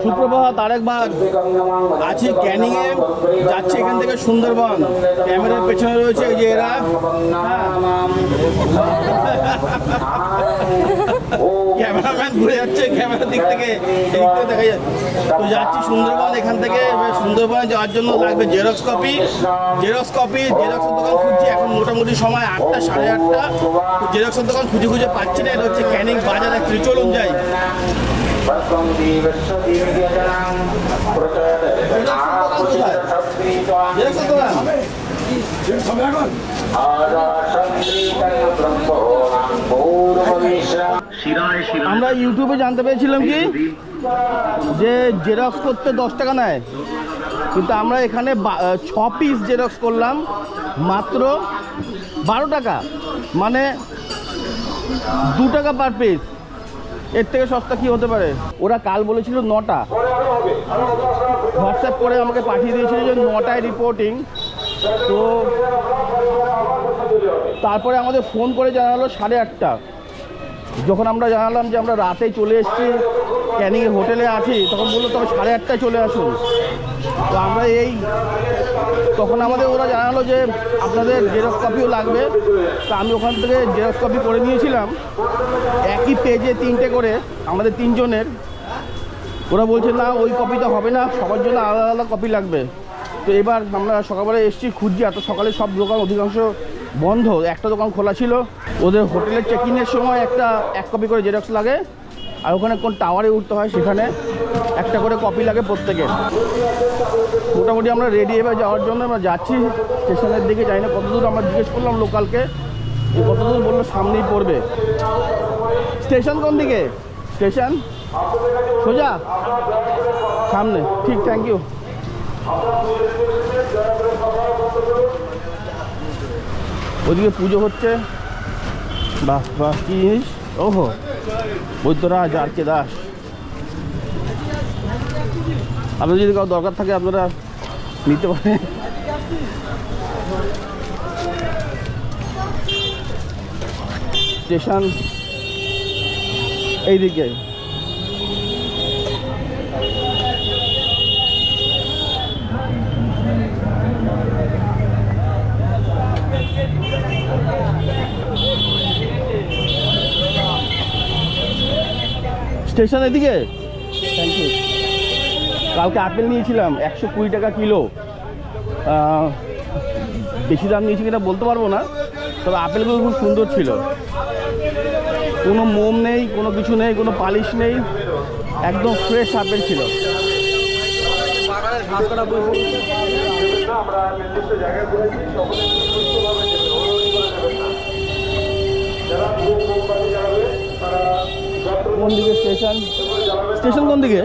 সুপ্রভাত আরেকবার আছি ক্যানিংয়ে, যাচ্ছে এখান থেকে সুন্দরবন। ক্যামেরার পেছনে রয়েছে এই যে এরা, ক্যামেরাম্যান ঘুরে যাচ্ছে ক্যামেরার দিক থেকে, এই দিক থেকে দেখা যায়। তো যাচ্ছি সুন্দরবন। এখান থেকে সুন্দরবনে যাওয়ার জন্য লাগবে জেরক্স কপি। জেরক্সের দোকান খুঁজছি, এখন মোটামুটি সময় 8টা সাড়ে 8টা। জেরক্সের দোকান খুঁজে পাচ্ছি না। এটা হচ্ছে ক্যানিং বাজার। একচুয়ালি চলুন যাই। আমরা ইউটিউবে জানতে পেরেছিলাম কি যে জেরক্স করতে 10 টাকা নেয়, কিন্তু আমরা এখানে 6 পিস জেরক্স করলাম মাত্র 12 টাকা, মানে 2 টাকা পার পিস। এর থেকে সস্তা কি হতে পারে? ওরা কাল বলেছিল 9টা, হোয়াটসঅ্যাপ করে আমাকে পাঠিয়ে দিয়েছিল যে 9টায় রিপোর্টিং। তো তারপরে আমাদের ফোন করে জানালো 8:30। যখন আমরা জানালাম যে আমরা রাতেই চলে এসেছি, ক্যানিংয়ে হোটেলে আছি, তখন বললো তবে 8:30টায় চলে আসুন। তো আমরা তখন আমাদের ওরা জানালো যে আপনাদের জেরক্স কপিও লাগবে। তো আমি ওখান থেকে জেরক্স কপি করে নিয়েছিলাম, একই পেজে 3টে করে আমাদের 3 জনের। ওরা বলছে না ওই কপিটা হবে না, সবার জন্য আলাদা আলাদা কপি লাগবে। তো এবার আমরা সকালবেলা এসেছি, খুঁজছি। এত সকালে সব দোকান অধিকাংশ বন্ধ, একটা দোকান খোলা ছিল। ওদের হোটেলের চেকিংয়ের সময় এক কপি করে জেরক্স লাগে, আর ওখানে কোন টাওয়ারে উঠতে হয় সেখানে একটা করে কপি লাগে প্রত্যেকের। মোটামুটি আমরা রেডি এবার যাওয়ার জন্য আমরা যাচ্ছি স্টেশনের দিকে। যাই না কতদূর, আমরা জিজ্ঞেস করলাম লোকালকে কতদূর, বললো সামনেই পড়বে। স্টেশন কোন দিকে? স্টেশন সোজা সামনে। ঠিক, থ্যাংক ইউ। ওদিকে পুজো হচ্ছে। বাহ বাহ, কি জিনিস! ওহো, বৈদ্যরাজ আর কে দাস। আপনাদের যদি কারো দরকার থাকে আপনারা নিতে পারেন। স্টেশন এইদিকে। স্টেশন এদিকে। Thank you. কালকে আপেল নিয়েছিলাম 120 টাকা কিলো। বেশি দাম নিয়েছি কিনা বলতে পারবো না, তবে আপেলগুলো খুব সুন্দর ছিল। কোনো মোম নেই, কোনো কিছু নেই, কোনো পালিশ নেই, একদম ফ্রেশ আপেল ছিল। কোন দিকে স্টেশন? স্টেশন কোন দিকে?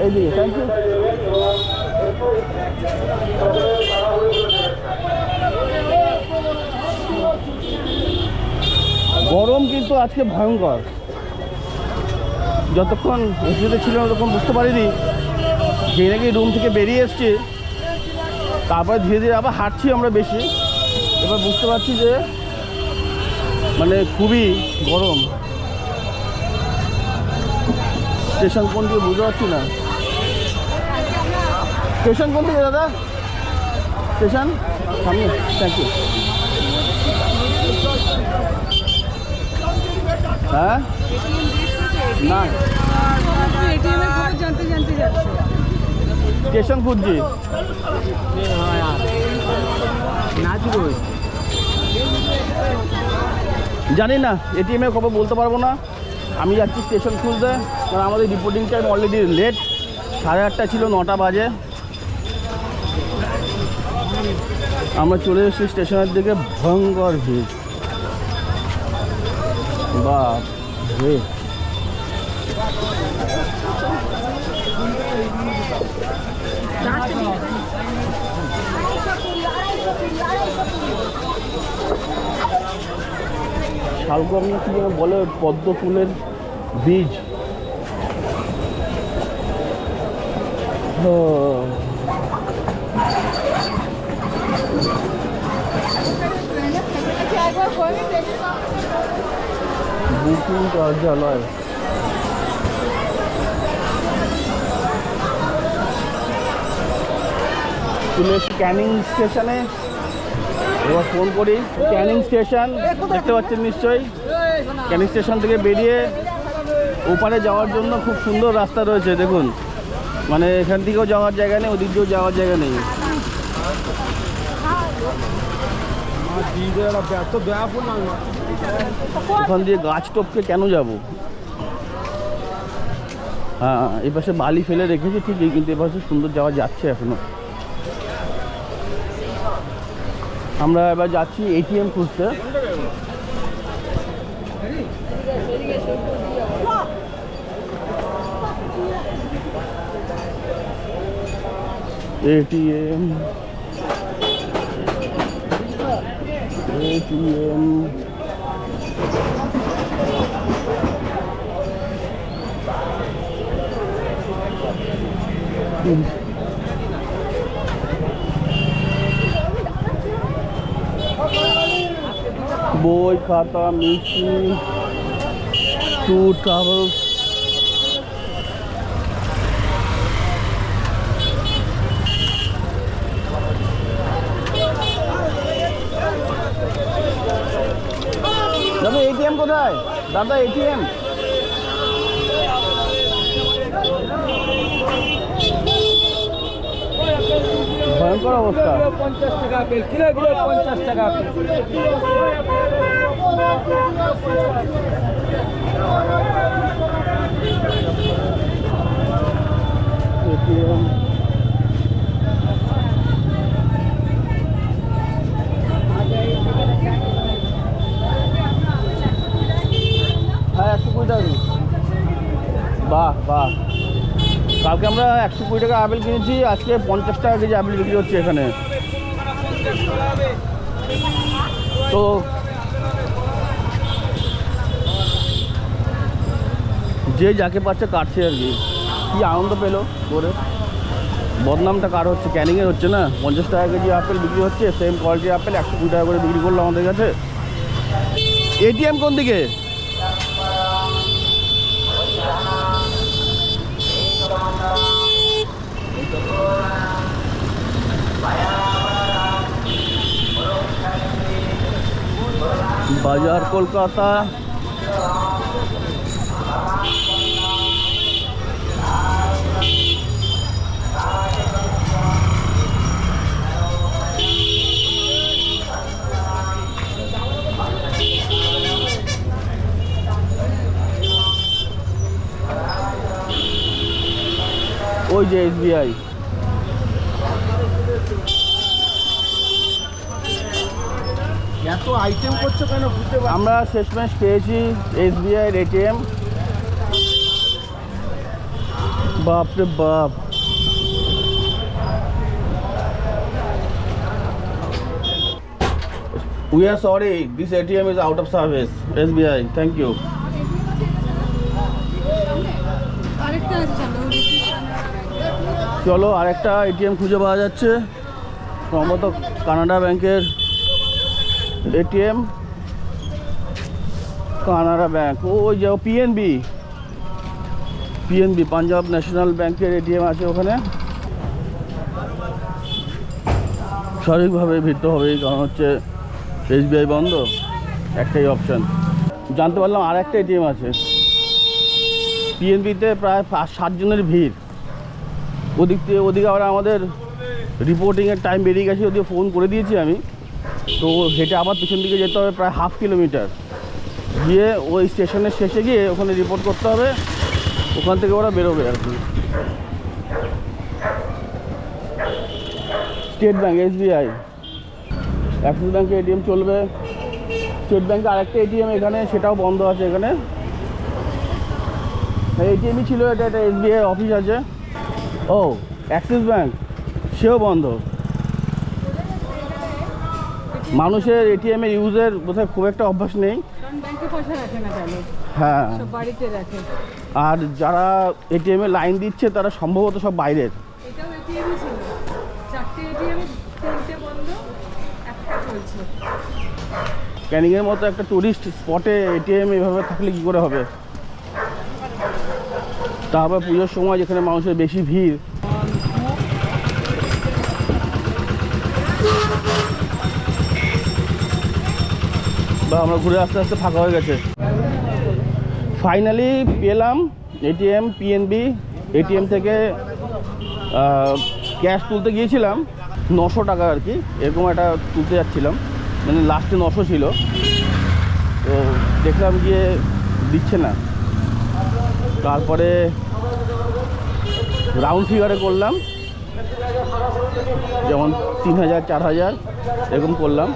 এইদিকে। Thank you. গরম কিন্তু আজকে ভয়ঙ্কর। যতক্ষণ এসিতে ছিল ততক্ষণ বুঝতে পারিনি, যে নাকি রুম থেকে বেরিয়ে এসছি, তারপরে ধীরে ধীরে আবার হাঁটছি আমরা বেশি। এবার বুঝতে পারছি যে মানে খুবই গরম। স্টেশন কোন দিকে বুঝতে পারছি না। স্টেশন কোন দিকে দাদা? স্টেশন সামনে। Thank you. হ্যাঁ না, স্টেশন খুঁজছি। জানি না, এটিএমের খবর বলতে পারবো না। আমি যাচ্ছি স্টেশন খুঁজতে, কারণ আমাদের রিপোর্টিং টাইম অলরেডি লেট। 8:30 ছিল, 9টা বাজে। আমরা চলে এসেছি স্টেশনের দিকে। ভয়ঙ্কর ভিড়, বাপ রে। শালগম কি যেন বলে, পদ্ম ফুলের বীজ। বুকিং কার্যালয়। চলে এসেছি ক্যানিং স্টেশনে। এবার ফোন করি। ক্যানিং স্টেশন দেখতে পাচ্ছেন নিশ্চয়ই। ক্যানিং স্টেশন থেকে বেরিয়ে ওপারে যাওয়ার জন্য খুব সুন্দর রাস্তা রয়েছে দেখুন, মানে এখান থেকেও যাওয়ার জায়গা নেই, ওদিক দিয়েও যাওয়ার জায়গা নেই। ওখান দিয়ে গাছ টপকে কেন যাব? হ্যাঁ, এই পাশে বালি ফেলে রেখেছে ঠিকই, কিন্তু এ পাশে সুন্দর যাওয়া যাচ্ছে এখনো। আমরা এবার যাচ্ছি এটিএম খুঁজতে। এটিএম এটিএম বই খাতা মিষ্টি ট্যুর ট্রাভেলস। দাদা এটিএম কোথায়? দাদা এটিএম ভয়ঙ্কর অবস্থা। 50 টাকা আপেল কিলো 50 টাকা আপেল। এটিএম হ্যাঁ 120 টাকা। বাহ বাহ, কালকে আমরা 120 টাকা আপেল কিনেছি, আজকে 50 টাকা কেজি আপেল বিক্রি হচ্ছে এখানে। তো যে যাকে পাচ্ছে কাটছে আর কি আনন্দ পেলো করে। বদনামটা কার হচ্ছে? ক্যানিংয়ের হচ্ছে না। 50 টাকা কেজি আপেল বিক্রি হচ্ছে, সেম কোয়ালিটির আপেল 120 টাকা করে বিক্রি করলো আমাদের কাছে। এটিএম কোন দিকে? বাজার কলকাতা। ওই যে এসবিআই। এত আইটেম করছো কেন? আমরা শেষমেশ পেয়েছি এসবিআই এটিএম। বাপরে বাপ, we are sorry, this ATM is out of service. SBI, thank you. চলো আরেকটা এটিএম খুঁজে পাওয়া যাচ্ছে, সম্ভবত কানাডা ব্যাংকের এটিএম। কানাডা ব্যাংক, ওই যে পিএনবি পাঞ্জাব ন্যাশনাল ব্যাংকের এটিএম আছে ওখানে। স্বাভাবিকভাবে ভিড়তে হবেই, কারণ হচ্ছে এসবিআই বন্ধ, একটাই অপশান। জানতে পারলাম আর একটা এটিএম আছে পিএনবিতে, প্রায় 5-7 জনের ভিড়। ওদিকে আবার আমাদের রিপোর্টিংয়ের টাইম বেরিয়ে গেছে, ওদিকে ফোন করে দিয়েছি আমি। তো হেঁটে আবার পিছন দিকে যেতে হবে প্রায় 1/2 কিলোমিটার, গিয়ে ওই স্টেশনের শেষে গিয়ে ওখানে রিপোর্ট করতে হবে, ওখান থেকে ওরা বেরোবে আর কি। স্টেট ব্যাঙ্ক, এসবিআই, অ্যাক্সিস ব্যাঙ্কে এটিএম চলবে। স্টেট ব্যাঙ্কে আরেকটা এটিএম এখানে, সেটাও বন্ধ আছে এখানে। এটিএমই ছিল এটা, একটা এসবিআই অফিস আছে। ও অ্যাক্সিস ব্যাঙ্ক, সেও বন্ধ। মানুষের এটিএম এর ইউজের বোধহয় খুব একটা অভ্যাস নেই। হ্যাঁ, আর যারা এটিএম এ লাইন দিচ্ছে তারা সম্ভবত সব বাইরের। ক্যানিংয়ের মতো একটা টুরিস্ট স্পটে এটিএম এভাবে থাকলে কী করে হবে? তারপর পুজোর সময় যেখানে মানুষের বেশি ভিড়। বা আমরা ঘুরে আস্তে আস্তে ফাঁকা হয়ে গেছে। ফাইনালি পেলাম এটিএম পিএনবি। এটিএম থেকে ক্যাশ তুলতে গিয়েছিলাম 900 টাকা আর কি, এরকম একটা তুলতে যাচ্ছিলাম, মানে লাস্টে 900 ছিল। তো দেখলাম গিয়ে দিচ্ছে না। তারপরে রাউন্ড ফিগারে করলাম, যেমন 3000 4000 এরকম করলাম,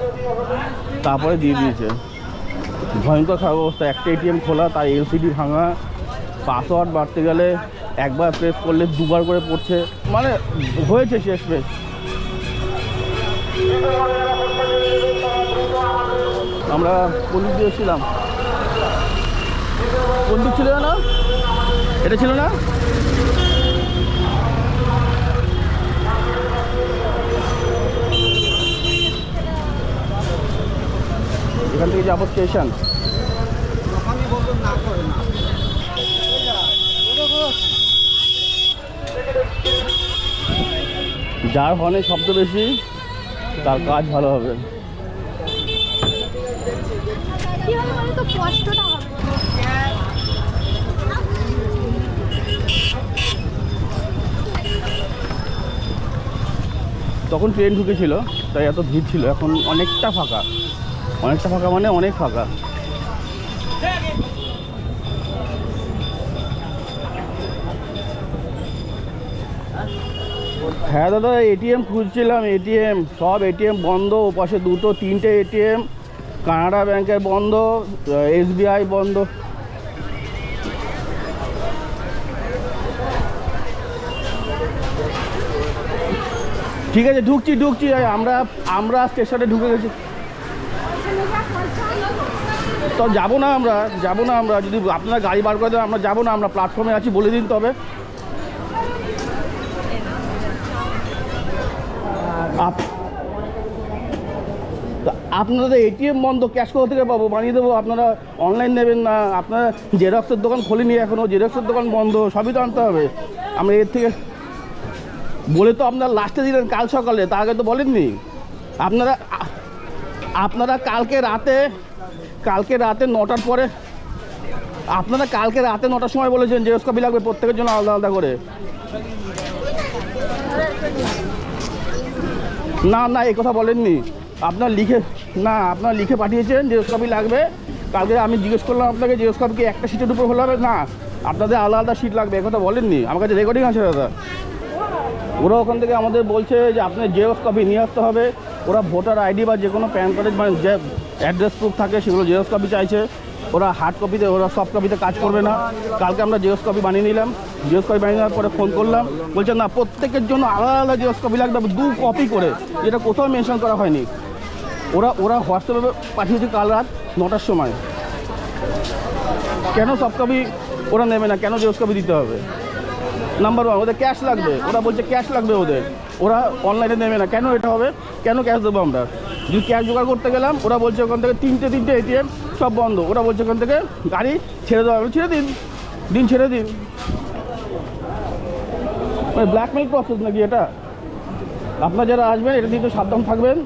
তারপরে দিয়ে দিয়েছে। ভয়ঙ্কর খারাপ অবস্থা। একটা এটিএম খোলা, তার এলসিডি ভাঙা, পাসওয়ার্ড বাড়তে গেলে একবার প্রেস করলে দুবার করে পড়ছে, মানে হয়েছে শেষমেশ। আমরা কোন দিক দিয়ে এসেছিলাম? কোন দিক ছিল না? এটা ছিল না? এখান থেকে যাবো স্টেশন। যার হর্নে শব্দ বেশি তার কাজ ভালো হবে। তখন ট্রেন ঢুকেছিল তাই এত ভিড় ছিল, এখন অনেকটা ফাঁকা। অনেকটা ফাঁকা মানে অনেক ফাঁকা। হ্যাঁ দাদা, এটিএম খুঁজছিলাম, এটিএম সব এটিএম বন্ধ। ওপাশে 2 3টে এটিএম, কানাডা ব্যাংকের বন্ধ, এসবিআই বন্ধ। ঠিক আছে, ঢুকছি। আমরা স্টেশনে ঢুকে গেছি। তো যাবো না আমরা, যদি আপনারা গাড়ি বার করে দেন আমরা যাবো না। আমরা প্ল্যাটফর্মে আছি, বলে দিন। তবে আপনাদের এটিএম বন্ধ, ক্যাশ কোথা থেকে পাবো? বানিয়ে দেবো। আপনারা অনলাইন নেবেন না? আপনারা জেরক্সের দোকান খোলেনি এখনও, জেরক্সের দোকান বন্ধ, সবই তো আনতে হবে। আমরা এর থেকে বলে তো আপনারা লাস্টে দিলেন কাল সকালে, তার আগে তো বলেননি। আপনারা কালকে রাতে 9টার পরে, আপনারা কালকে রাতে 9টার সময় বলেছেন জেরক্স কপি লাগবে প্রত্যেকের জন্য আলাদা আলাদা করে। না এই কথা বলেননি। আপনারা লিখে পাঠিয়েছেন জেরক্স কপি লাগবে। কালকে আমি জিজ্ঞেস করলাম আপনাকে, জেরক্স কপি কি একটা সিটের উপর হলে হবে? না, আপনাদের আলাদা আলাদা সিট লাগবে, একথা বলেননি। আমার কাছে রেকর্ডিং আছে দাদা। ওরা ওখান থেকে আমাদের বলছে যে আপনার জেরক্স কপি নিয়ে আসতে হবে। ওরা ভোটার আইডি বা যে কোনো প্যান কার্ডের মানে যে অ্যাড্রেস প্রুফ থাকে সেগুলো জেরক্স কপি চাইছে। ওরা হার্ড কপিতে, ওরা সফট কপিতে কাজ করবে না। কালকে আমরা জেরক্স কপি বানিয়ে নিলাম। জেরক্স কপি বানিয়ে নেওয়ার পরে ফোন করলাম, বলছে না, প্রত্যেকের জন্য আলাদা আলাদা জেরক্স কপি লাগবে, 2 কপি করে, যেটা কোথাও মেনশন করা হয়নি। ওরা হোয়াটসঅ্যাপে পাঠিয়েছে কাল রাত 9টার সময়। কেন সফট কপি ওরা নেবে না? কেন জেরক্স কপি দিতে হবে? নাম্বার 1, ওদের ক্যাশ লাগবে। ওরা বলছে ক্যাশ লাগবে ওদের, ওরা অনলাইনে নেবে না। কেন এটা হবে? কেন ক্যাশ দেবো আমরা? যদি ক্যাশ জোগাড় করতে গেলাম, ওরা বলছে ওখান থেকে 3টে এটিএম সব বন্ধ। ওরা বলছে ওখান থেকে গাড়ি ছেড়ে দেওয়া হবে। ছেড়ে দিন। মানে ব্ল্যাকমেল প্রসেস নাকি এটা? আপনারা যারা আসবেন এটা দিয়ে তো সাবধান থাকবেন।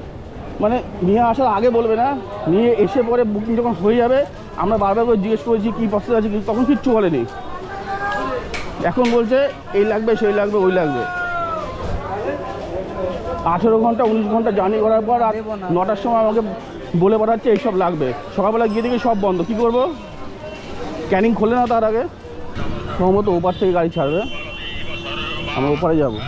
মানে নিয়ে আসার আগে বলবে না, নিয়ে এসে পরে বুকিং যখন হয়ে যাবে আমরা বারবার করে জিজ্ঞেস করেছি কী প্রসেস আছে, তখন কিচ্ছু বলেনি। এখন বলছে এই লাগবে, সেই লাগবে, ওই লাগবে। 18 ঘন্টা 19 ঘন্টা জার্নি করার পর আর 9টার সময় আমাকে বলে পাঠাচ্ছে এইসব লাগবে। সকালবেলা গিয়ে দেখি সব বন্ধ। কী করবো? ক্যানিং খোলে না তার আগে। সম্ভবত ওপার থেকে গাড়ি ছাড়বে, আমরা ওপারে যাবো।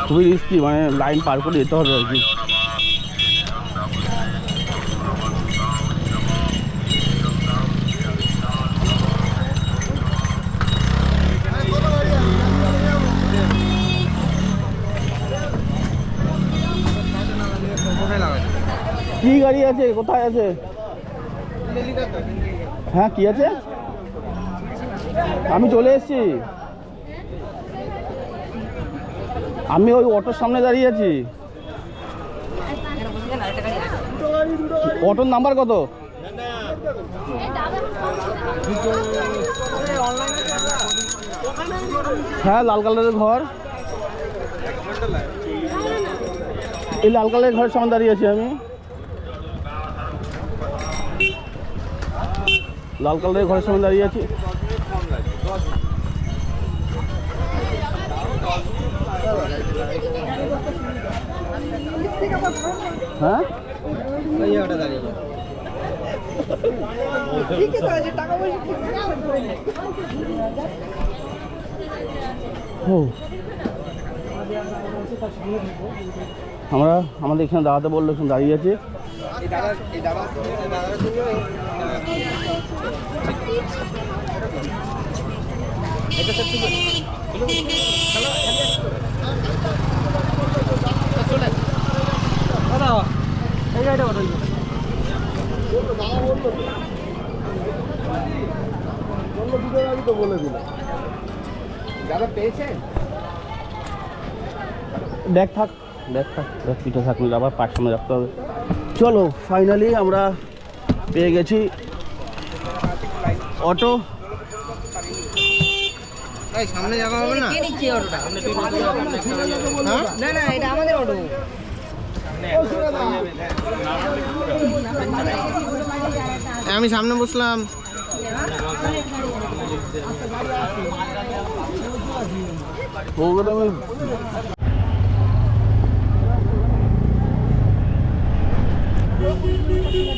খুবই রিস্কি, মানে লাইন পার করে যেতে হবে আর কি। কি গাড়ি আছে? কোথায় আছে? হ্যাঁ, কি আছে? আমি চলে এসেছি। আমি ওই অটোর সামনে দাঁড়িয়ে আছি। অটোর নাম্বার কত? হ্যাঁ, লাল কালারের ঘর, এই লাল কালারের ঘরের সামনে দাঁড়িয়ে আছি আমি। লাল কালারের ঘরের সামনে দাঁড়িয়ে আছি। হ্যাঁ, আমরা আমাদের এখানে দাঁড়াতে বললো, এখানে দাঁড়িয়ে আছে। দেখ থাক, দেখ থাক, দেখ পিঠে থাকলে আবার পাঁচ সামনে রাখতে হবে। চলো, ফাইনালি আমরা পেয়ে গেছি অটো। সামনে যাওয়া হবে না? না না, এটা আমাদের অটো। আমি সামনে বসলাম।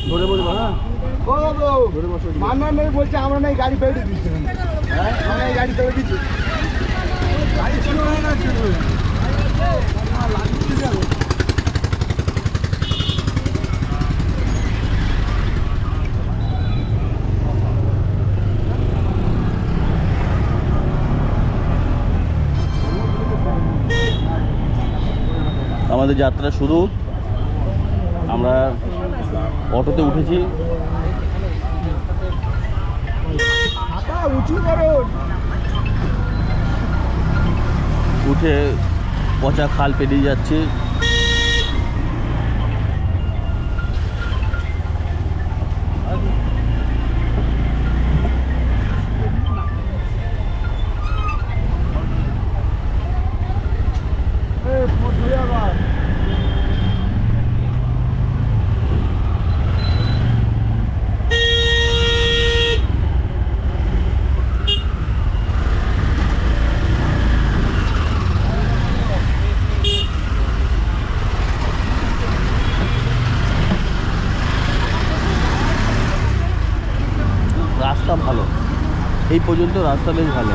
ধরে বলবো, হ্যাঁ মানা নেই বলছে, আমরা নাই গাড়ি পেয়ে দিচ্ছি। আমরা এই গাড়ি পেয়ে দিচ্ছি। গাড়ি ছিল না, ছিল আমাদের যাত্রা শুরু। আমরা অটোতে উঠেছি। উঁচু করো। উঠে পচা খাল পেরিয়ে যাচ্ছি। রাস্তা ভালো, এই পর্যন্ত রাস্তা বেশ ভালো।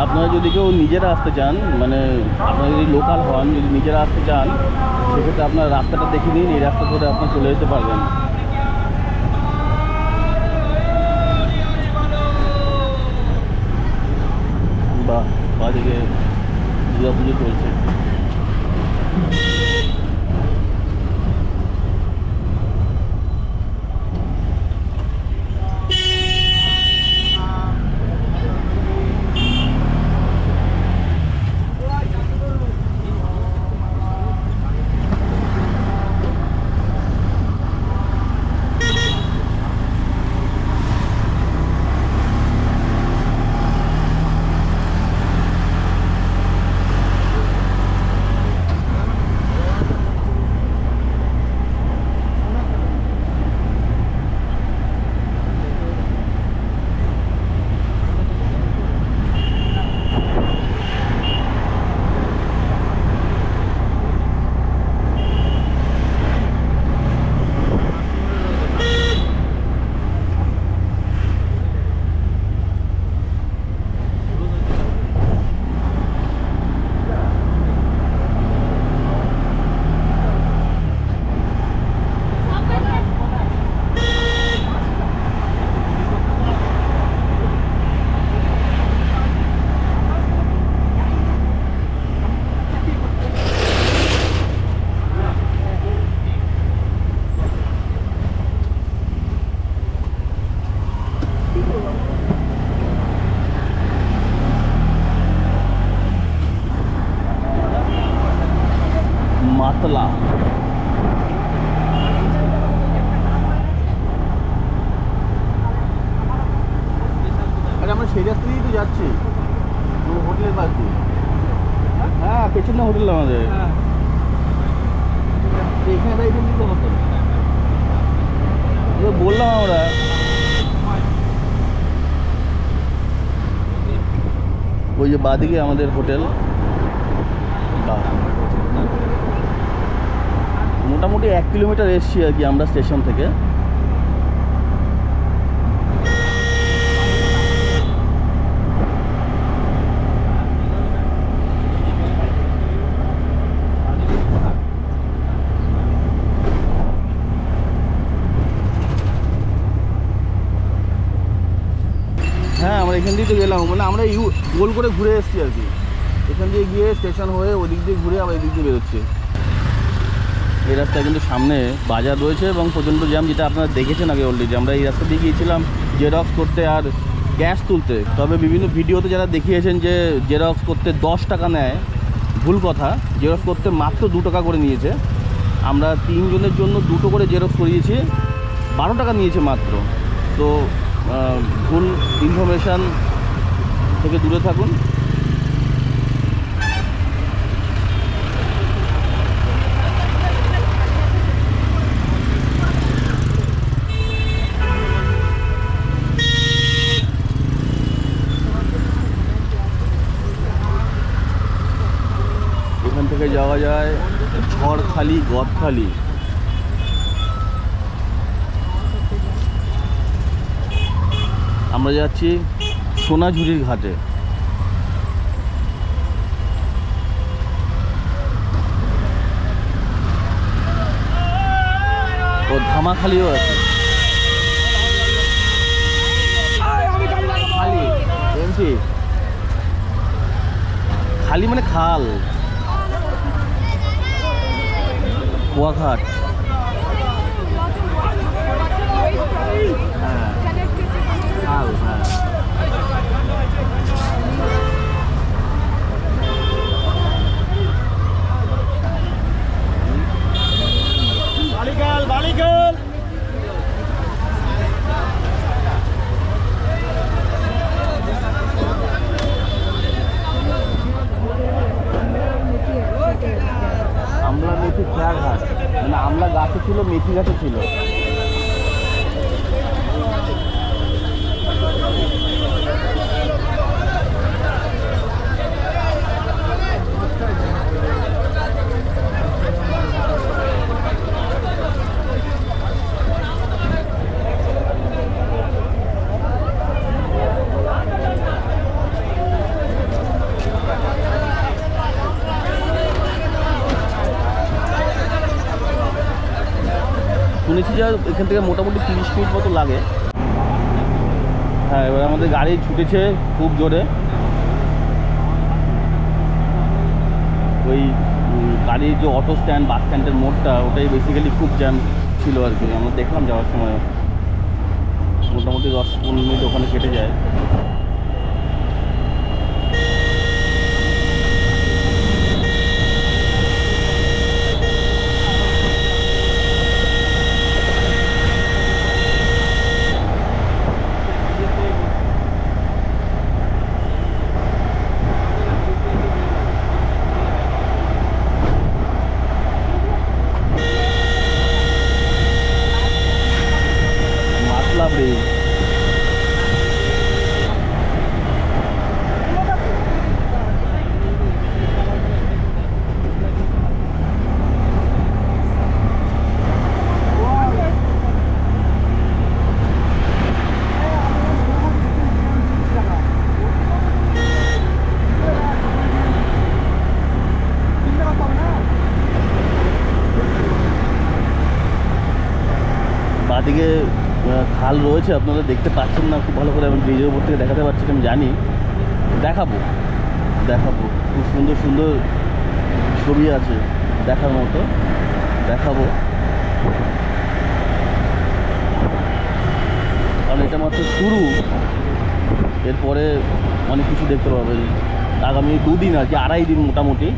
আপনারা যদি কেউ নিজেরা আসতে চান, মানে আপনারা যদি লোকাল হন, যদি নিজেরা আসতে চান, সেক্ষেত্রে আপনার রাস্তাটা দেখে নিন, এই রাস্তা ধরে আপনি চলে যেতে পারবেন। বাহ, বাদিকে দুর্গা পুজো চলছে। মাতলা। আরে আমরা সেই রাস্তা দিয়েই তো যাচ্ছি হোটেলের পাশ দিয়ে। হ্যাঁ পেছনে হোটেল আমাদের, এখানে তাই এখানে দিতে হতো। বললাম আমরা ওই যে বাদিকে আমাদের হোটেল। মোটামুটি 1 কিলোমিটার এসছি আর কি আমরা স্টেশন থেকে। হ্যাঁ আমরা এখান দিয়ে তো গেলাম, মানে আমরা গোল করে ঘুরে এসেছি আর কি। এখান দিয়ে গিয়ে স্টেশন হয়ে ওই দিক দিয়ে ঘুরে আবার এদিক দিয়ে বেরোচ্ছি। এই রাস্তায় কিন্তু সামনে বাজার রয়েছে এবং প্রচণ্ড জ্যাম, যেটা আপনারা দেখেছেন আগে অলরেডি। আমরা এই রাস্তা দিয়ে গিয়েছিলাম জেরক্স করতে আর গ্যাস তুলতে। তবে বিভিন্ন ভিডিওতে যারা দেখিয়েছেন যে জেরক্স করতে 10 টাকা নেয়, ভুল কথা। জেরক্স করতে মাত্র 2 টাকা করে নিয়েছে। আমরা 3 জনের জন্য 2টো করে জেরক্স করিয়েছি, 12 টাকা নিয়েছে মাত্র। তো ভুল ইনফরমেশান থেকে দূরে থাকুন। এখান থেকে যাওয়া যায় ঝড়খালি, গদখালি। আমরা যাচ্ছি সোনাঝুরির ঘাটে। ও ধামাখালিও আছে। খালি এমসি, খালি মানে খাল, কুয়াঘাট। হ্যাঁ খাল, হ্যাঁ। বালিগাল বালিগাল। আমলা মেথি খেয়াঘাট, মানে আমলা গাছে ছিল, মেথি গাছে ছিল। শুনেছি যে এখান থেকে মোটামুটি 30 মিনিট মতো লাগে। হ্যাঁ এবার আমাদের গাড়ি ছুটেছে খুব জোরে। ওই গাড়ির যে অটো স্ট্যান্ড, বাস স্ট্যান্ডের মোড়টা, ওটাই বেসিক্যালি খুব জ্যাম ছিল আর কি। আমরা দেখলাম যাওয়ার সময় মোটামুটি 10-15 মিনিট ওখানে কেটে যায়। ব্রিজ। বাদিকে খাল রয়েছে, আপনারা দেখতে পাচ্ছেন না খুব ভালো করে, আমি ব্রিজের উপর থেকে দেখাতে পারছি না, আমি জানি। দেখাবো দেখাবো, খুব সুন্দর সুন্দর ছবি আছে দেখার মতো, দেখাবো। কারণ এটা মাত্র শুরু, এরপরে অনেক কিছু দেখতে পাবেন আগামী 2 দিন আর কি, 2.5 দিন মোটামুটি।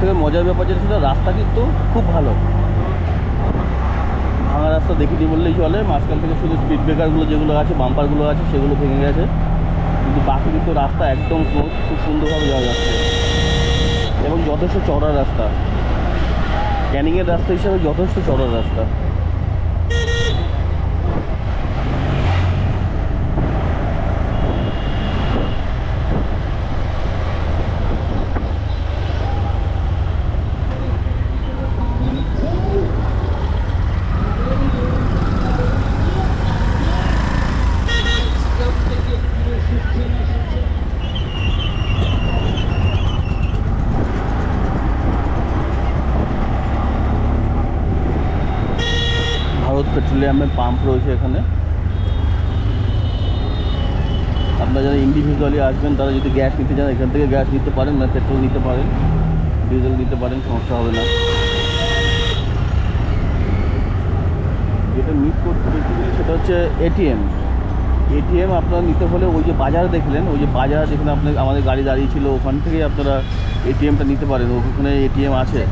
সবথেকে মজার ব্যাপার যেটা ছিল, রাস্তা কিন্তু খুব ভালো, ভাঙা রাস্তা দেখিনি বললেই চলে। মাঝখান থেকে শুধু স্পিড ব্রেকারগুলো যেগুলো আছে, বাম্পারগুলো আছে, সেগুলো ভেঙে গেছে, কিন্তু বাকি কিন্তু রাস্তা একদম স্মুথ, খুব সুন্দরভাবে যাওয়া যাচ্ছে এবং যথেষ্ট চওড়া রাস্তা। ক্যানিংয়ের রাস্তা হিসাবে যথেষ্ট চওড়া রাস্তা। ভারত পেট্রোলিয়ামের পাম্প রয়েছে এখানে। আপনারা যারা ইন্ডিভিজুয়ালি আসবেন তারা যদি গ্যাস নিতে চান এখান থেকে গ্যাস নিতে পারেন, না পেট্রোল নিতে পারেন, ডিজেল নিতে পারেন, সমস্যা হবে না। যেটা মিস করতে বেসিক্যালি সেটা হচ্ছে এটিএম। আপনারা নিতে হলে ওই যে বাজার দেখলেন, ওই যে বাজার যেখানে আপনার আমাদের গাড়ি দাঁড়িয়ে ছিল ওখান থেকেই আপনারা এটিএমটা নিতে পারেন। ওখানে এটিএম আছে,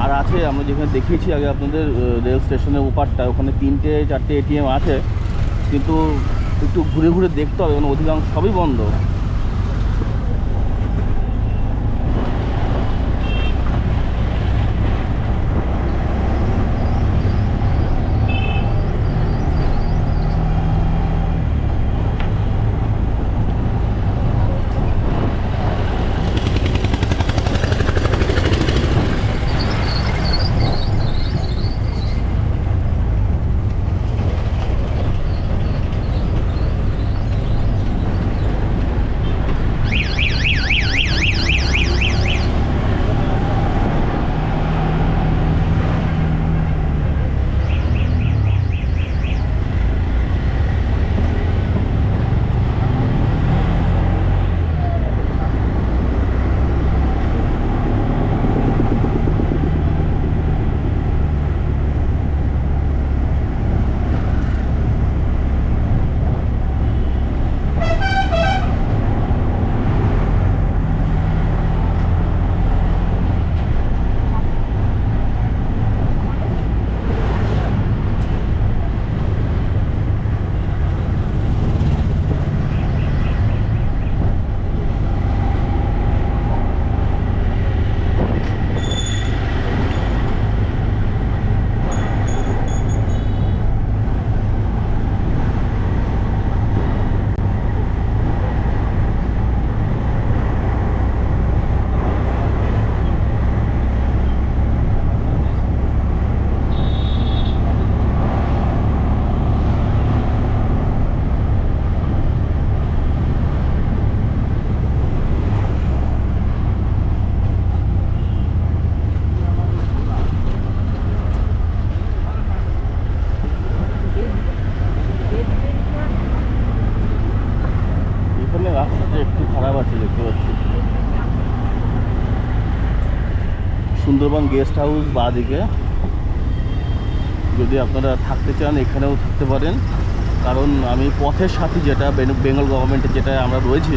আর আছে আমরা যেখানে দেখিয়েছি আগে আপনাদের রেল স্টেশনের ওপারটা, ওখানে 3-4টে এটিএম আছে, কিন্তু একটু ঘুরে ঘুরে দেখতে হবে, মানে অধিকাংশ সবই বন্ধ। রাস্তাটা একটু খারাপ আছে দেখতে পাচ্ছি। সুন্দরবন গেস্ট হাউস বাঁদিকে, যদি আপনারা থাকতে চান এখানেও থাকতে পারেন, কারণ আমি পথের সাথী যেটা বেঙ্গল গভর্নমেন্টের যেটা আমরা রয়েছি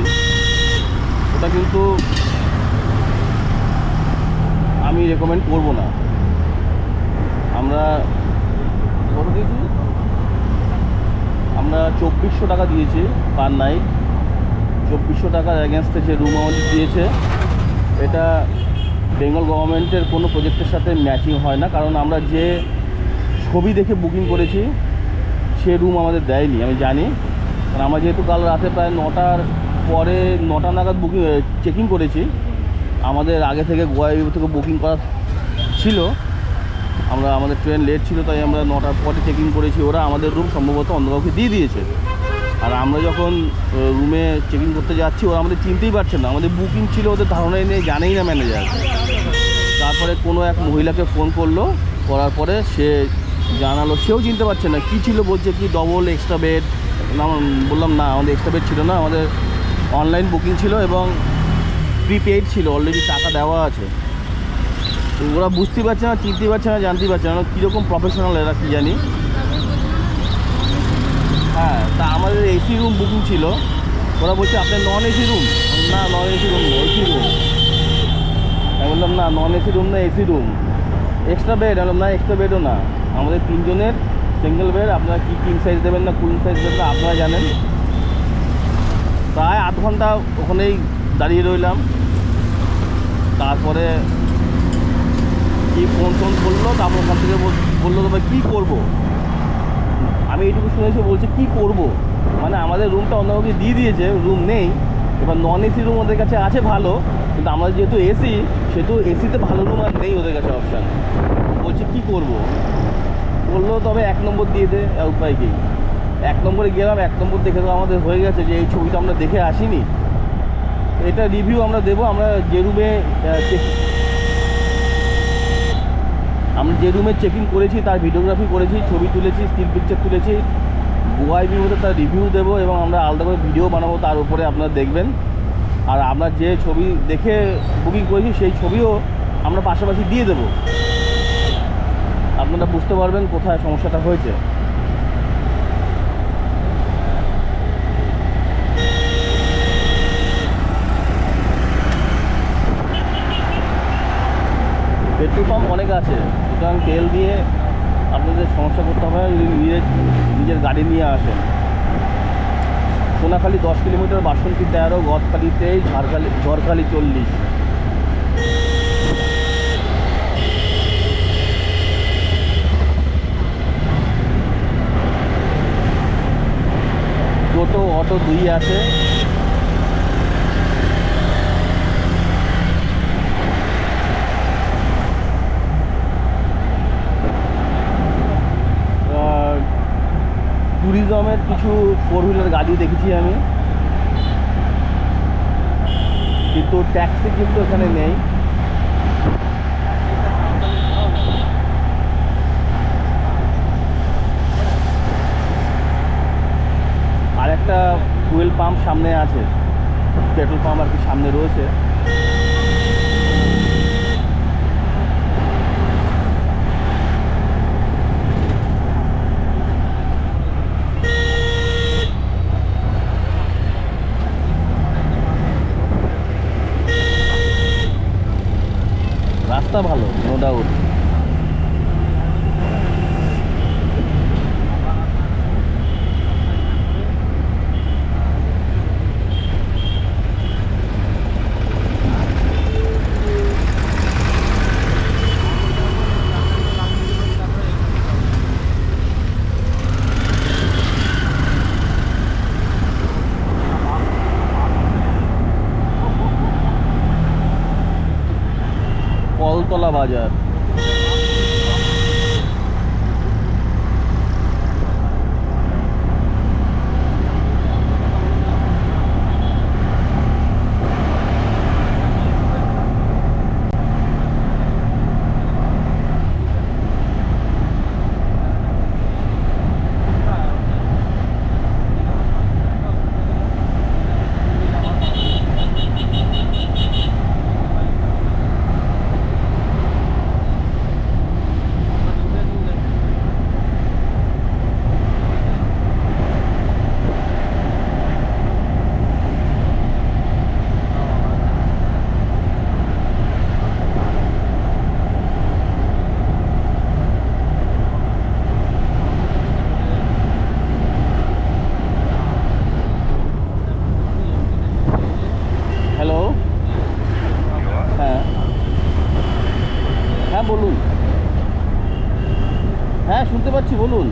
ওটা কিন্তু আমি রেকমেন্ড করব না। আমরা কত দিয়েছি, আমরা 2400 টাকা দিয়েছি পার নাইট। 2400 টাকার অ্যাগেনস্টে যে রুম আমাদের দিয়েছে এটা বেঙ্গল গভর্নমেন্টের কোনো প্রজেক্টের সাথে ম্যাচিং হয় না, কারণ আমরা যে ছবি দেখে বুকিং করেছি সে রুম আমাদের দেয়নি, আমি জানি। কারণ আমরা যেহেতু কাল রাতে প্রায় 9টার পরে 9টা নাগাদ চেকিং করেছি, আমাদের আগে থেকে গোয়া থেকে বুকিং করা ছিল, আমাদের ট্রেন লেট ছিল, তাই আমরা 9টার পরে চেকিং করেছি। ওরা আমাদের রুম সম্ভবত অন্য কাউকে দিয়ে দিয়েছে। আর আমরা যখন রুমে চেকিং করতে যাচ্ছি ওরা আমাদের চিনতেই পারছে না, আমাদের বুকিং ছিল, ওদের ধারণাই নেই, জানেই না ম্যানেজার। তারপরে কোনো এক মহিলাকে ফোন করলো, করার পরে সে জানালো, সেও চিনতে পারছে না কী ছিল, বলছে কি ডবল এক্সট্রা বেড। বললাম না, আমাদের এক্সট্রা বেড ছিল না, আমাদের অনলাইন বুকিং ছিল এবং প্রিপেইড ছিল, অলরেডি টাকা দেওয়া আছে। ওরা বুঝতেই পারছে না, চিনতেই পারছে না, জানতেই পারছে না, কীরকম প্রফেশনাল এরা কী জানি। হ্যাঁ, তা আমাদের এসি রুম বুকিং ছিল, ওরা বলছে আপনার নন এসি রুম। না, নন এসি রুম নেই, এসি রুম। আমি বললাম না নন এসি রুম না এসি রুম, এক্সট্রা বেড। বললাম না এক্সট্রা বেডও না, আমাদের 3 জনের সিঙ্গেল বেড। আপনারা কি কিং সাইজ দেবেন না কুইন সাইজ দেবেন না আপনারা জানেন। প্রায় আধ ঘন্টা ওখানেই দাঁড়িয়ে রইলাম। তারপরে কি ফোন করলো, তারপর ওখান থেকে বললো তবে কী করবো। আমি এইটুকু শুনেছি, বলছে কী করব, মানে আমাদের রুমটা অন্য কাউকে দিয়ে দিয়েছে, রুম নেই। এবার নন এসি রুম ওদের কাছে আছে ভালো, কিন্তু আমাদের যেহেতু এসি, সেহেতু এসিতে ভালো রুম আর নেই ওদের কাছে অপশান। বলছে কী করব, বললো তবে 1 নম্বর দিয়ে দে, উপায় কি। 1 নম্বরে গেলাম, 1 নম্বর দেখে তো আমাদের হয়ে গেছে যে এই ছবিটা আমরা দেখে আসিনি। এটা রিভিউ আমরা দেবো। আমরা যে রুমে চেক ইন করেছি তার ভিডিওগ্রাফি করেছি, ছবি তুলেছি, স্টিল পিকচার তুলেছি, গোয়াইবির মধ্যে তার রিভিউ দেবো এবং আমরা আলাদা করে ভিডিও বানাবো, তার উপরে আপনারা দেখবেন। আর আমরা যে ছবি দেখে বুকিং করেছি সেই ছবিও আমরা পাশাপাশি দিয়ে দেবো, আপনারা বুঝতে পারবেন কোথায় সমস্যাটা হয়েছে। পেট্রোল পাম্প অনেক আছে, সুতরাং তেল দিয়ে আপনাদের সমস্যা করতে হবে না যদি নিজের গাড়ি নিয়ে আসেন। সোনাখালি 10 কিলোমিটার, বাসন্তী 13, গদখালি 23, ঝড়খালি 40। টোটো অটো 2 আছে। ট্যুরিজমের কিছু 4 হুইলার গাড়ি দেখেছি আমি, কিন্তু ট্যাক্সি কিন্তু এখানে নেই। আর একটা ফুয়েল পাম্প সামনে আছে, পেট্রোল পাম্প আর কি সামনে রয়েছে। রাস্তা ভালো, নো ডাউট। কলতলা বাজার। হ্যালো, হ্যাঁ হ্যাঁ বলুন। হ্যাঁ শুনতে পাচ্ছি, বলুন।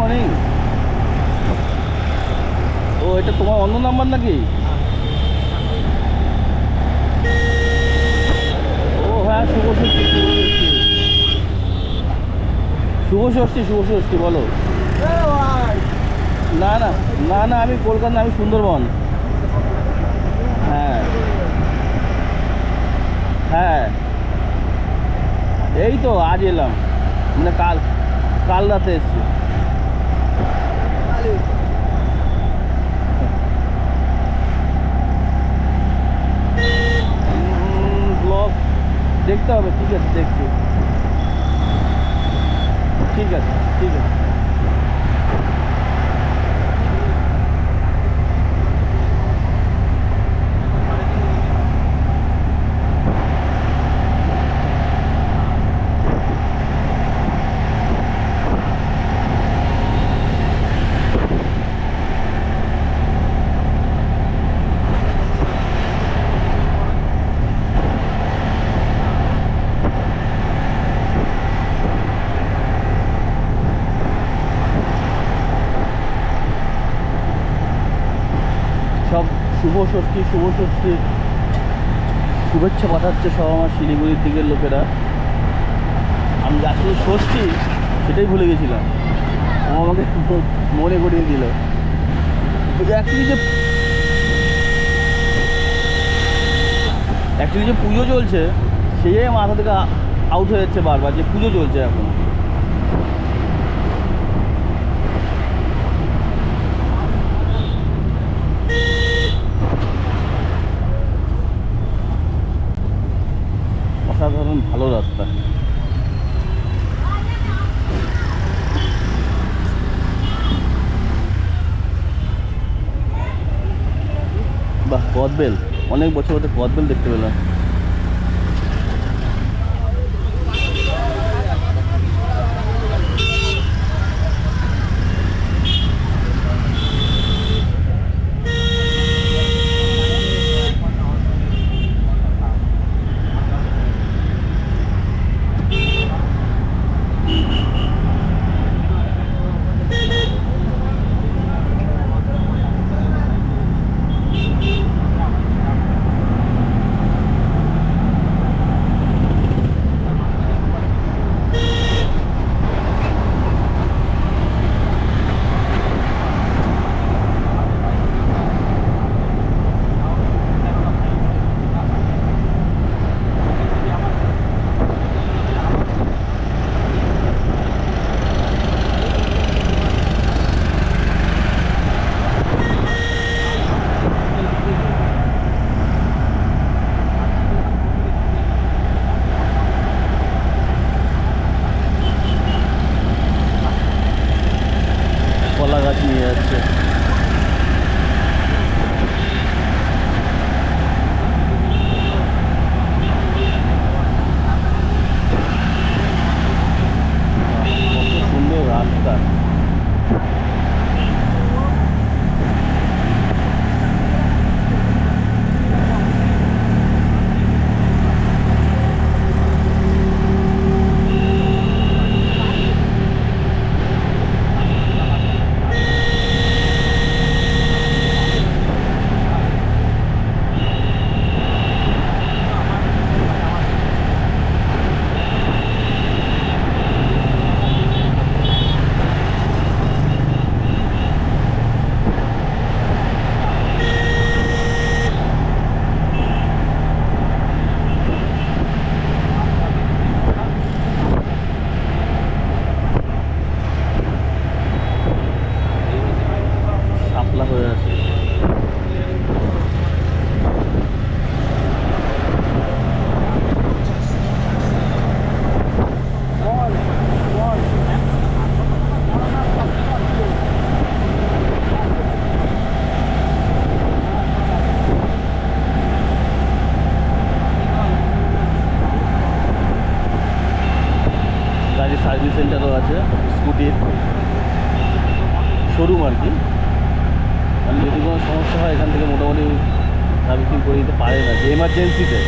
মর্নিং। ও এটা তোমার অন্য নাম্বার নাকি? ও হ্যাঁ, শুভ ষষ্ঠী, শুভ ষষ্ঠী, শুভ ষষ্ঠী বলো। না না না না, আমি কলকাতা না, আমি সুন্দরবন। হ্যাঁ হ্যাঁ, এই তো আজ এলাম, মানে কাল রাতে এসছি। ব্লগ দেখতে হবে, ঠিক আছে দেখছি, ঠিক আছে ঠিক আছে। সব শুভ ষষ্ঠী, শুভ ষষ্ঠীর শুভেচ্ছা পাঠাচ্ছে সব আমার শিলিগুড়ির দিকের লোকেরা। আমি আসলে ষষ্ঠী সেটাই ভুলে গেছিলাম, ও আমাকে মনে করিয়ে দিল। অ্যাকচুয়ালি যে পুজো চলছে সেই মাথা থেকে আউট হয়ে যাচ্ছে বারবার, যে পুজো চলছে এখন। অসাধারণ ভালো রাস্তা। বাহ, কদবেল, অনেক বছর হতে কদবেল দেখতে পেলাম। কলা গাছ নিয়ে যাচ্ছে। কত সুন্দর রাস্তা। শাপলা হয়ে আছে। গাড়ির সার্ভিস সেন্টারও আছে, স্কুটির শোরুম আর কি। মানে যদি কোনো সমস্যা হয় এখান থেকে মোটামুটি সার্ভিসিং করে দিতে পারে না, যে এমার্জেন্সিতে।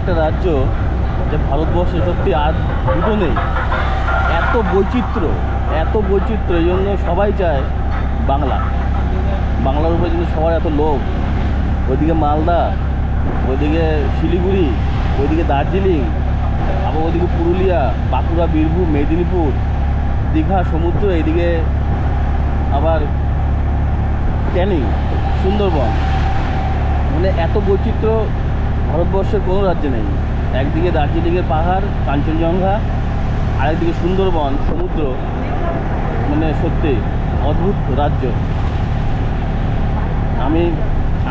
একটা রাজ্য যে ভারতবর্ষে সত্যি আর দুটো নেই। এত বৈচিত্র্য, এত বৈচিত্র্য, এই জন্য সবাই চায় বাংলার উপরে কিন্তু সবার এত লোভ। ওইদিকে মালদা, ওইদিকে শিলিগুড়ি, ওইদিকে দার্জিলিং, আবার ওইদিকে পুরুলিয়া, বাঁকুড়া, বীরভূম, মেদিনীপুর, দীঘা সমুদ্র, এইদিকে আবার ক্যানিং, সুন্দরবন, মানে এত বৈচিত্র্য ভারতবর্ষের কোনো রাজ্যে নেই। একদিকে দার্জিলিংয়ের পাহাড়, কাঞ্চনজঙ্ঘা, আরেকদিকে সুন্দরবন, সমুদ্র, মানে সত্যি অদ্ভুত রাজ্য।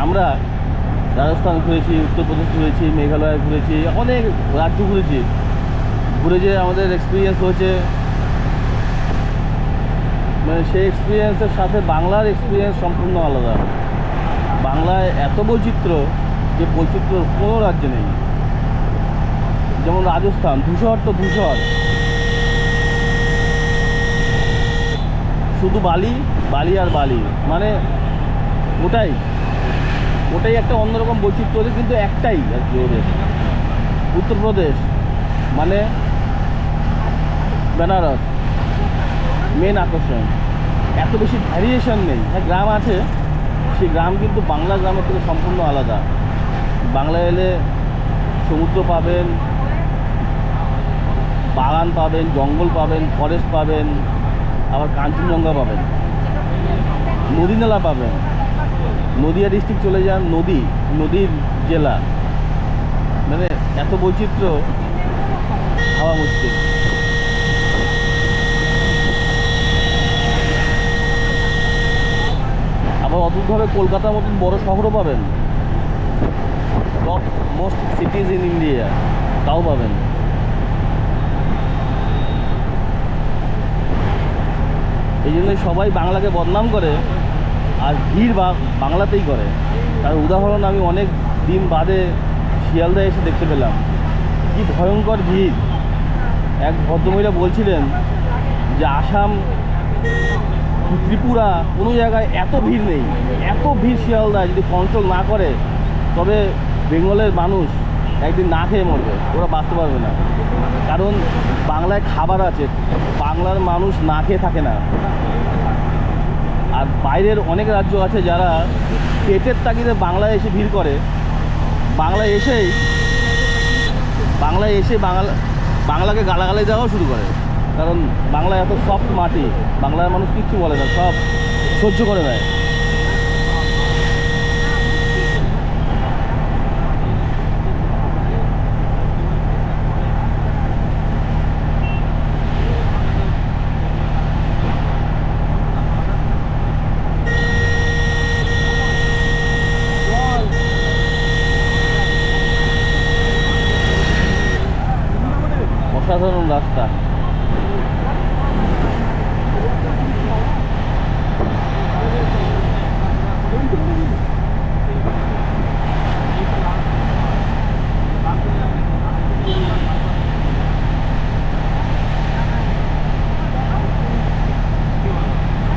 আমরা রাজস্থান ঘুরেছি, উত্তরপ্রদেশ ঘুরেছি, মেঘালয় ঘুরেছি, অনেক রাজ্য ঘুরেছি। ঘুরে যে আমাদের এক্সপিরিয়েন্স হয়েছে, মানে সেই এক্সপিরিয়েন্সের সাথে বাংলার এক্সপিরিয়েন্স সম্পূর্ণ আলাদা। বাংলায় এত বৈচিত্র্য যে বৈচিত্র্য কোনো রাজ্যে নেই। যেমন রাজস্থান, ধূসর তো ধূসর, শুধু বালি বালি আর বালি, মানে ওটাই একটা অন্যরকম বৈচিত্র্য, ওদের কিন্তু একটাই আর কি ওদের। উত্তরপ্রদেশ মানে বেনারস মেন আকর্ষণ, এত বেশি ভ্যারিয়েশন নেই। হ্যাঁ, গ্রাম আছে, সেই গ্রাম কিন্তু বাংলা গ্রামের থেকে সম্পূর্ণ আলাদা। বাংলা এলে সমুদ্র পাবেন, বাগান পাবেন, জঙ্গল পাবেন, ফরেস্ট পাবেন, আবার কাঞ্চনজঙ্ঘা পাবেন, নদী নালা পাবেন। নদিয়া ডিস্ট্রিক্ট চলে যান, নদীর জেলা, মানে এত বৈচিত্র্য ভাবা মুশকিল। আবার অদ্ভুতভাবে কলকাতার মতন বড় শহরও পাবেন, top most cities in India, তাও পাবেন। এই জন্যই সবাই বাংলাকে বদনাম করে, আর ভিড় বাংলাতেই করে। তার উদাহরণ আমি অনেক দিন বাদে শিয়ালদা এসে দেখতে পেলাম, কি ভয়ঙ্কর ভিড়। এক ভদ্রমহিলা বলছিলেন যে আসাম, ত্রিপুরা, কোনো জায়গায় এত ভিড় নেই, এত ভিড় শিয়ালদায় যদি কন্ট্রোল না করে তবে বেঙ্গলের মানুষ একদিন না খেয়ে মরবে, ওরা বাঁচতে পারবে না। কারণ বাংলায় খাবার আছে, বাংলার মানুষ না খেয়ে থাকে না। আর বাইরের অনেক রাজ্য আছে যারা পেটের তাগিদে বাংলায় এসে ভিড় করে, বাংলায় এসে বাংলাকে গালাগালি দেওয়াও শুরু করে। কারণ বাংলা এত সফট মাটি, বাংলার মানুষ কিচ্ছু বলে না, সব সহ্য করে নেয়। অসাধারণ রাস্তা।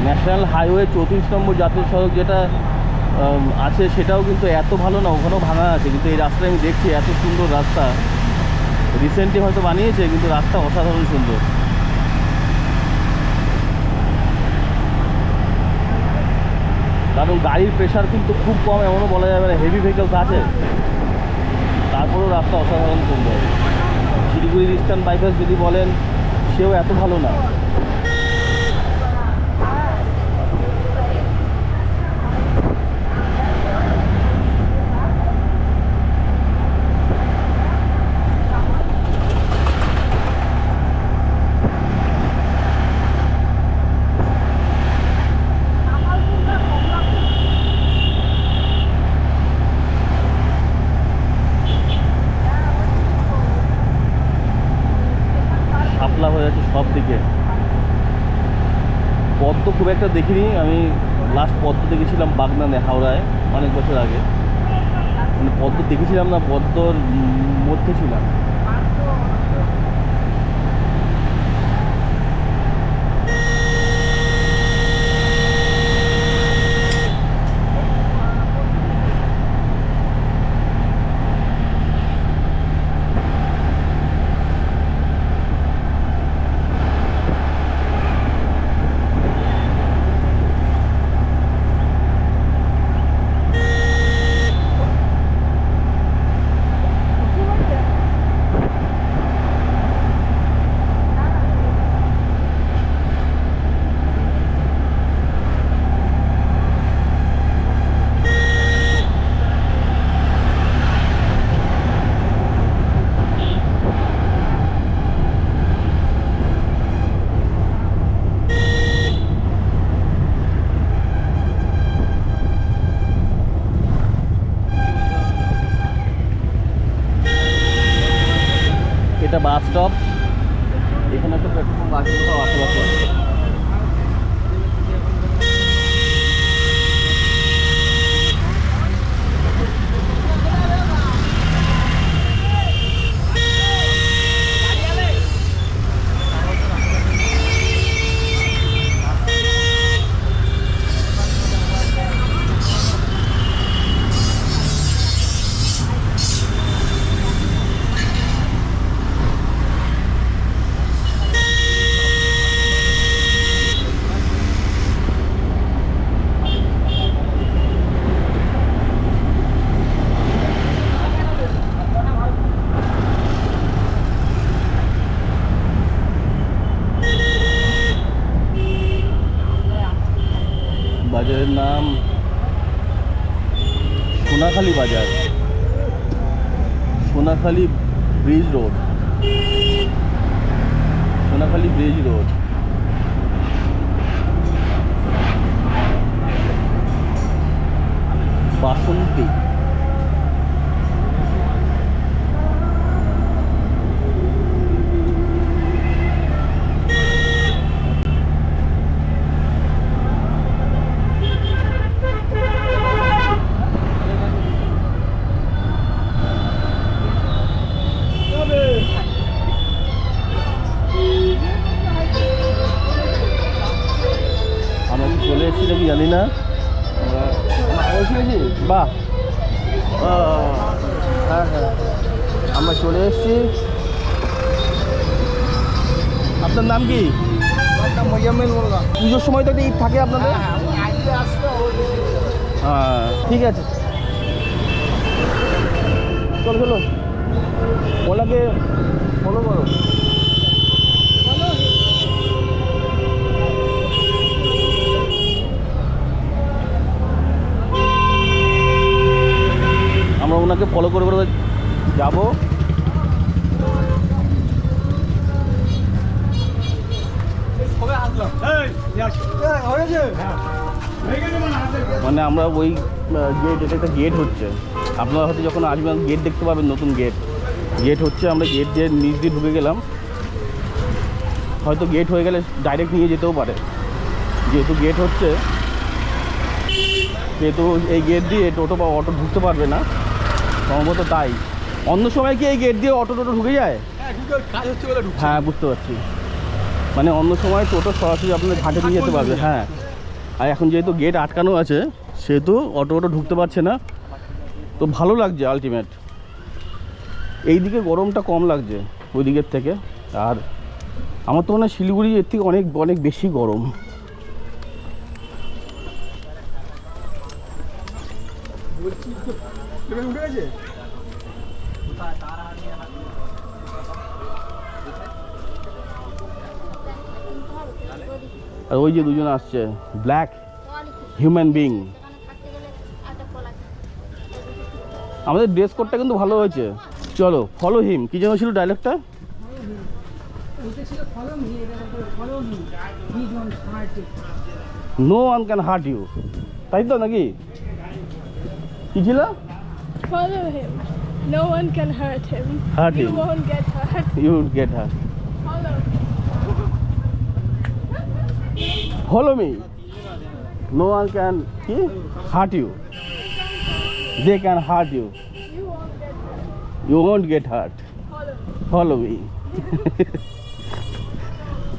ন্যাশনাল হাইওয়ে 34 নম্বর জাতীয় সড়ক যেটা আছে, সেটাও কিন্তু এত ভালো না, ওখানেও ভাঙা আছে। কিন্তু এই রাস্তায় আমি দেখছি এত সুন্দর রাস্তা, রিসেন্টলি হয়তো বানিয়েছে, কিন্তু রাস্তা অসাধারণ সুন্দর। কারণ গাড়ির প্রেশার কিন্তু খুব কম, এমনও বলা যাবে না, হেভি ভেহিকলস আছে, তারপরেও রাস্তা অসাধারণ সুন্দর। শিলিগুড়ির ইস্টার্ন বাইপাস যদি বলেন, সেও এত ভালো না। হয়ে আছে সব দিকে। পদ্ম খুব একটা দেখিনি আমি, লাস্ট পদ্ম দেখেছিলাম বাগনানে, হাওড়ায়, অনেক বছর আগে। মানে পদ্ম দেখেছিলাম না, পদ্মর মধ্যে ছিলাম। এটা বাস স্টপ, এখানে একটা পেট্রোল পাম্প আছে, কোথাও আশেপাশে। বাজারের নাম সোনাখালী বাজার, Sonakhali bridge road, Sonakhali bridge road. Basanti, আমরা কি চলে এসেছি নাকি জানি না। বাহ, হ্যাঁ হ্যাঁ, আমরা চলে এসেছি। আপনার নাম কি? পুজোর সময় তো একটা ঈদ থাকে আপনাদের? হ্যাঁ, ঠিক আছে, চলো চলো, ওনাকে ফলো করো। আমরা ওনাকে ফলো করে করে যাবো। মানে আমরা ওই গেট, এটা একটা গেট হচ্ছে, আপনারা হয়তো যখন আসবেন গেট দেখতে পাবেন, নতুন গেট হচ্ছে। আমরা গেট দিয়ে নিচ দিয়ে ঢুকে গেলাম, হয়তো গেট হয়ে গেলে ডাইরেক্ট নিয়ে যেতেও পারে, যেহেতু গেট হচ্ছে সেহেতু এই গেট দিয়ে টোটো বা অটো ঢুকতে পারবে না সম্ভবত। তাই অন্য সময় কি এই গেট দিয়ে অটো টোটো ঢুকে যায়? হ্যাঁ, বুঝতে পারছি, মানে অন্য সময় টোটো সরাসরি আপনাদের ঘাটে নিয়ে যেতে পারবে। হ্যাঁ, আর এখন যেহেতু গেট আটকানো আছে সেহেতু অটো ঢুকতে পারছে না। তো ভালো লাগছে আলটিমেট, এইদিকে গরমটা কম লাগছে ওই দিকের থেকে। আর আমার তো মনে হয় শিলিগুড়ি এর থেকে অনেক অনেক বেশি গরম। আর ওই যে দুজন আসছে, ব্ল্যাক হিউম্যান বিং। আমাদের ড্রেস কোডটা কিন্তু ভালো হয়েছে। চলো, ফলো হিম, কি যেন ছিল ডায়লগটা? No one can hurt you, তাই তো নাকি? কি ছিল? Follow him. No one can hurt him. Hurt You him. won't get hurt. You would get hurt. Follow. Follow me. No one can hurt you. They can hurt you. You won't get You won't get hurt. hurt. Follow. Follow me.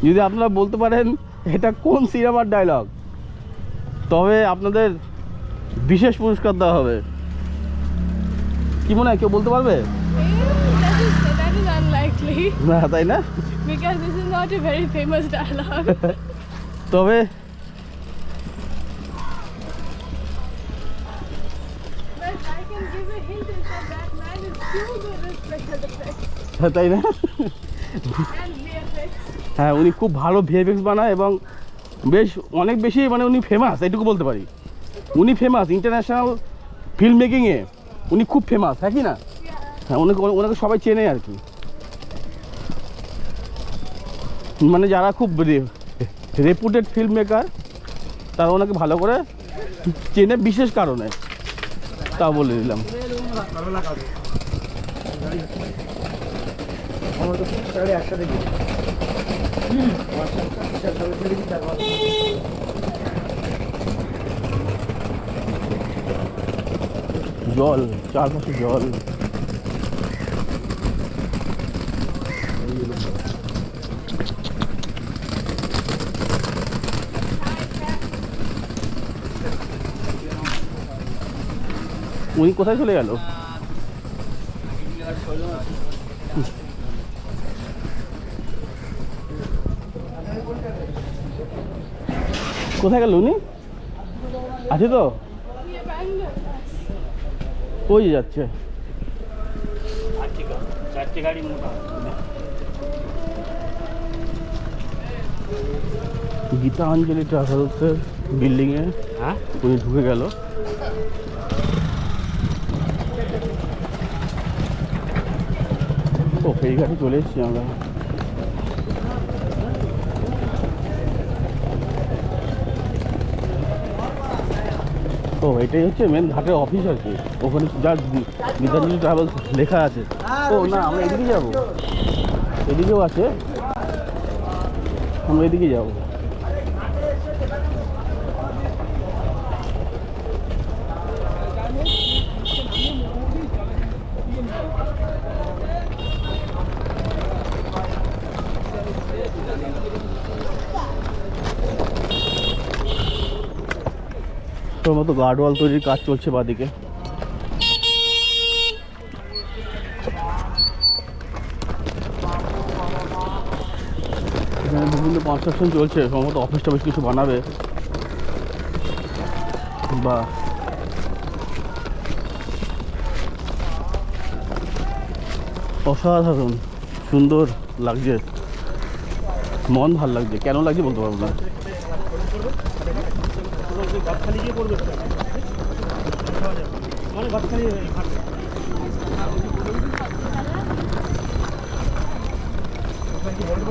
যদি আপনারা বলতে পারেন এটা কোন সিনেমার dialogue, তবে আপনাদের বিশেষ পুরস্কার দেওয়া হবে। কি মনে হয়, কেউ বলতে পারবে? That is unlikely না, তাই না? because this is not a very famous dialogue. তবে But I can give a hint is that that man is too good at special effects তাই না? and VFX. হ্যাঁ, উনি খুব ভালো ভিএফএক্স বানায় এবং বেশ অনেক বেশি, মানে উনি ফেমাস, এইটুকু বলতে পারি। উনি ফেমাস ইন্টারন্যাশনাল ফিল্ম মেকিংয়ে, উনি খুব ফেমাস, হ্যাঁ কি না? হ্যাঁ, ওনাকে সবাই চেনে আর কি, মানে যারা খুব রেপুটেড ফিল্ম মেকার তারা ওনাকে ভালো করে চেনে বিশেষ কারণে, তা বলে দিলাম। আমার তো সাড়ে একসাথে গেছি আমার সাথে ছেড়ে দিই তারপর জল, চারপাশে জল। উনি কোথায় চলে গেল? কোথায় গেল উনি? আছে তো? ওই যাচ্ছে। গীতাঞ্জলি ট্রাভেলসের বিল্ডিংয়ে উনি ঢুকে গেল। ও ফেরিঘাটে চলে এসেছি আমরা। ও এটাই হচ্ছে মেন ঘাটের অফিস আর কি, ওখানে যা গীতাঞ্জলি ট্রাভেলস লেখা আছে। ও না, আমরা এদিকে যাবো, এদিকেও আছে, আমরা এদিকে যাবো। তোর মতো গার্ডওয়াল তৈরির কাজ চলছে বাদিকে। এখানে বিভিন্ন কনস্ট্রাকশন চলছে, সম্ভবত অফিস টফিস কিছু বানাবে বা অসাধারণ সুন্দর লাগছে, মন ভাল লাগছে। কেন লাগছে বলতে পারবো না।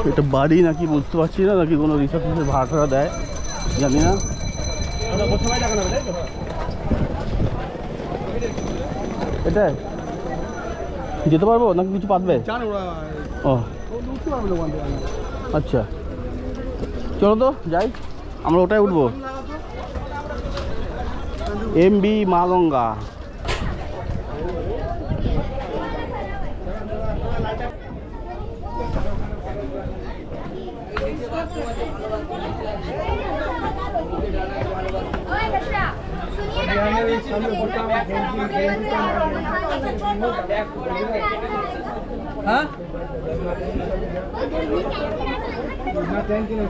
এটা বাড়ি নাকি বুঝতে পারছি না, নাকি কোনো রিসেপশনের ভাড়া দেয় জানি না। এটাই যেতে পারবো নাকি কিছু পাতবে? ও আচ্ছা, চলো তো যাই, আমরা ওটাই উঠবো। MB মা গঙ্গা। হ্যাঁ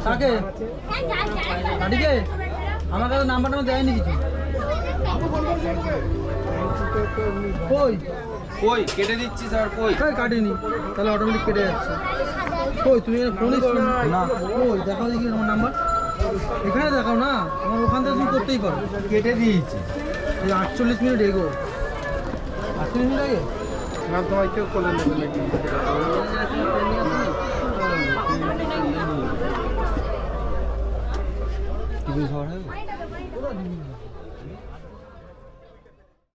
কাকে গাড়িকে আমার কাছে নাম্বারটা দেয়নি কিছু। কই কই কেটে দিচ্ছি স্যার, কই কই কাটেনি, তাহলে অটোমেটিক কেটে যাচ্ছে। কই তুমি ফোনই করো না? কই দেখাও দেখি আমার নাম্বার, এখানে দেখাও না, আমার ওখান থেকে তুমি করতেই পারো। কেটে দিয়েছি। এই 48 মিনিট এগো, 48 মিনিট আগে না তোমায় কেউ করলে নেবে নাকি? টিভি খাওয়া হবে।